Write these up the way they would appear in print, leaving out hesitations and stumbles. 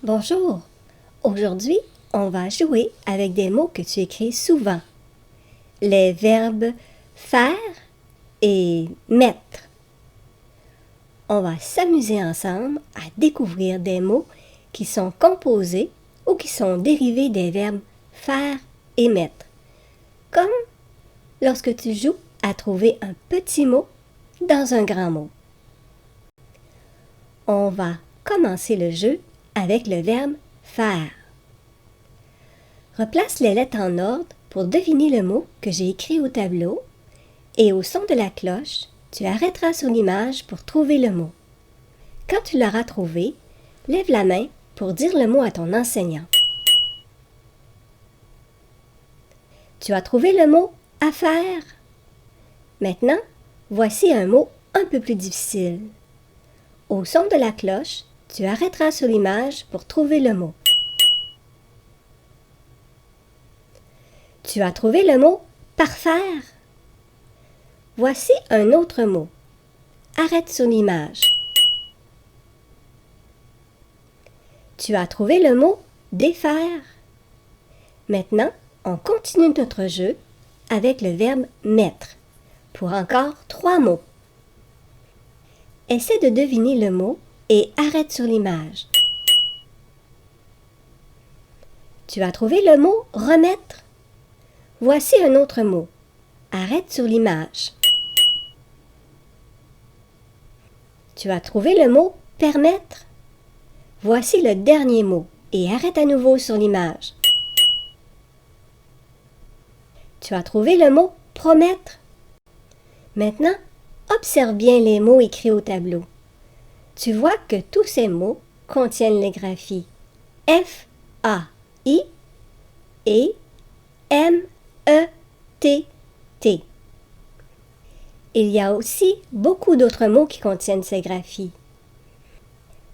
Bonjour! Aujourd'hui, on va jouer avec des mots que tu écris souvent. Les verbes faire et mettre. On va s'amuser ensemble à découvrir des mots qui sont composés ou qui sont dérivés des verbes faire et mettre. Comme lorsque tu joues à trouver un petit mot dans un grand mot. On va commencer le jeu avec le verbe faire. Replace les lettres en ordre pour deviner le mot que j'ai écrit au tableau et au son de la cloche, tu arrêteras sur l'image pour trouver le mot. Quand tu l'auras trouvé, lève la main pour dire le mot à ton enseignant. Tu as trouvé le mot affaire. Maintenant, voici un mot un peu plus difficile. Au son de la cloche, tu arrêteras sur l'image pour trouver le mot. Tu as trouvé le mot parfaire. Voici un autre mot. Arrête sur l'image. Tu as trouvé le mot défaire. Maintenant, on continue notre jeu avec le verbe mettre pour encore 3 mots. Essaie de deviner le mot et arrête sur l'image. Tu as trouvé le mot remettre. Voici un autre mot. Arrête sur l'image. Tu as trouvé le mot permettre. Voici le dernier mot et arrête à nouveau sur l'image. Tu as trouvé le mot promettre. Maintenant, observe bien les mots écrits au tableau. Tu vois que tous ces mots contiennent les graphies F-A-I et M-E-T-T. Il y a aussi beaucoup d'autres mots qui contiennent ces graphies.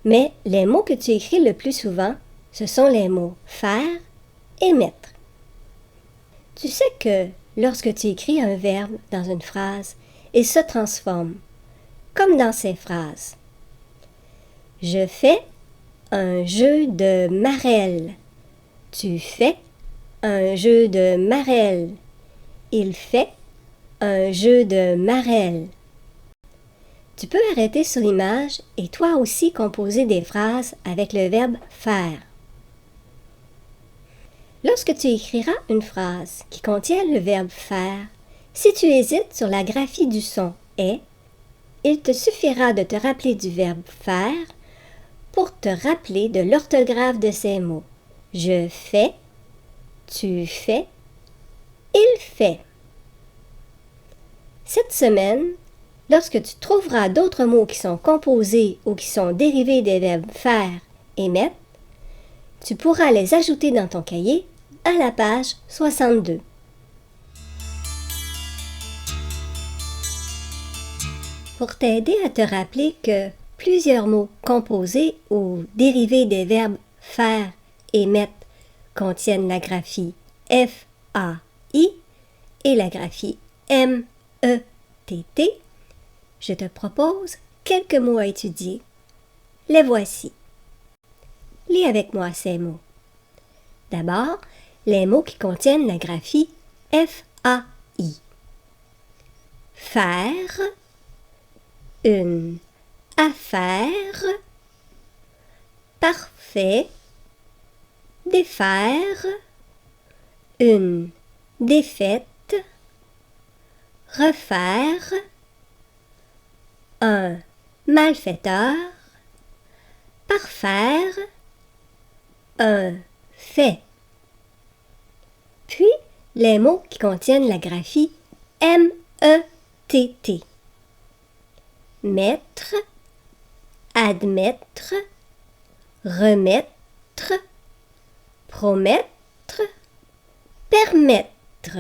Mais les mots que tu écris le plus souvent, ce sont les mots faire et mettre. Tu sais que lorsque tu écris un verbe dans une phrase, il se transforme, comme dans ces phrases. Je fais un jeu de marelle. Tu fais un jeu de marelle. Il fait un jeu de marelle. Tu peux arrêter sur l'image et toi aussi composer des phrases avec le verbe faire. Lorsque tu écriras une phrase qui contient le verbe faire, si tu hésites sur la graphie du son « est », il te suffira de te rappeler du verbe faire pour te rappeler de l'orthographe de ces mots. Je fais, tu fais, il fait. Cette semaine, lorsque tu trouveras d'autres mots qui sont composés ou qui sont dérivés des verbes faire et mettre, tu pourras les ajouter dans ton cahier à la page 62. Pour t'aider à te rappeler que plusieurs mots composés ou dérivés des verbes faire et mettre contiennent la graphie F-A-I et la graphie M-E-T-T, je te propose quelques mots à étudier. Les voici. Lis avec moi ces mots. D'abord, les mots qui contiennent la graphie F-A-I. Faire, une affaire, parfait, défaire, une défaite, refaire, un malfaiteur, parfaire, un fait. Puis, les mots qui contiennent la graphie M-E-T-T. Mettre, admettre, remettre, promettre, permettre.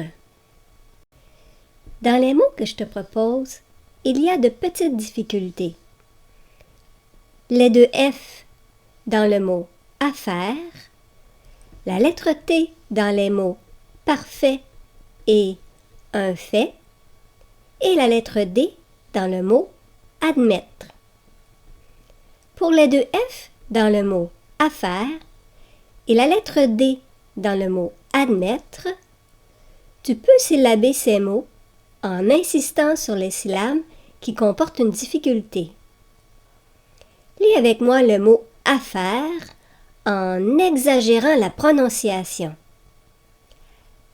Dans les mots que je te propose, il y a de petites difficultés. Les deux F dans le mot affaire, la lettre T dans les mots parfait et un fait, et la lettre D dans le mot admettre. Pour les deux F dans le mot affaire et la lettre D dans le mot admettre, tu peux syllaber ces mots en insistant sur les syllabes qui comportent une difficulté. Lis avec moi le mot affaire en exagérant la prononciation.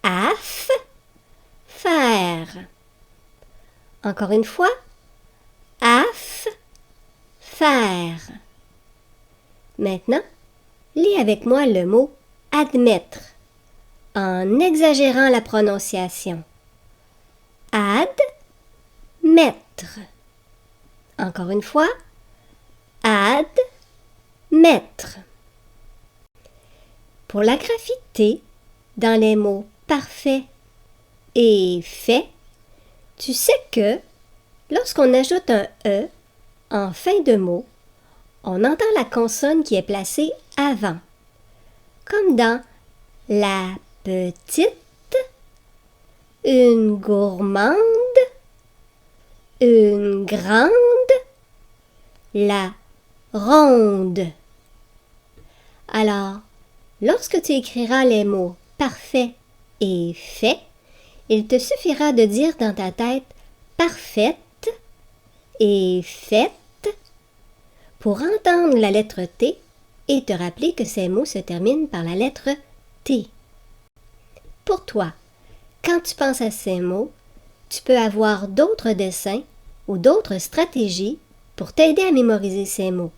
Af, faire. Encore une fois, af, faire. Maintenant, lis avec moi le mot admettre en exagérant la prononciation. Ad, mettre. Encore une fois, ad, mettre. Pour la graphie T, dans les mots parfait et fait, tu sais que lorsqu'on ajoute un E en fin de mot, on entend la consonne qui est placée avant, comme dans la petite, une gourmande, une grande, la ronde. Alors, lorsque tu écriras les mots parfait et fait, il te suffira de dire dans ta tête parfaite et faite pour entendre la lettre T et te rappeler que ces mots se terminent par la lettre T. Pour toi, quand tu penses à ces mots, tu peux avoir d'autres dessins ou d'autres stratégies pour t'aider à mémoriser ces mots.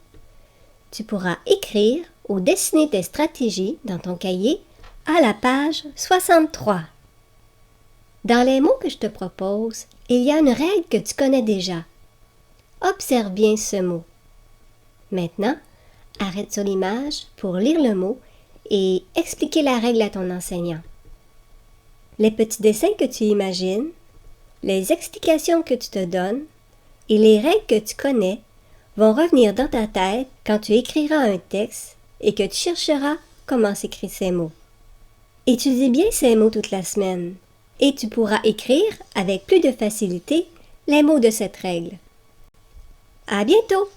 Tu pourras écrire ou dessiner tes stratégies dans ton cahier à la page 63. Dans les mots que je te propose, il y a une règle que tu connais déjà. Observe bien ce mot. Maintenant, arrête sur l'image pour lire le mot et expliquer la règle à ton enseignant. Les petits dessins que tu imagines, les explications que tu te donnes et les règles que tu connais vont revenir dans ta tête quand tu écriras un texte et que tu chercheras comment s'écrivent ces mots. Étudie bien ces mots toute la semaine et tu pourras écrire avec plus de facilité les mots de cette règle. À bientôt!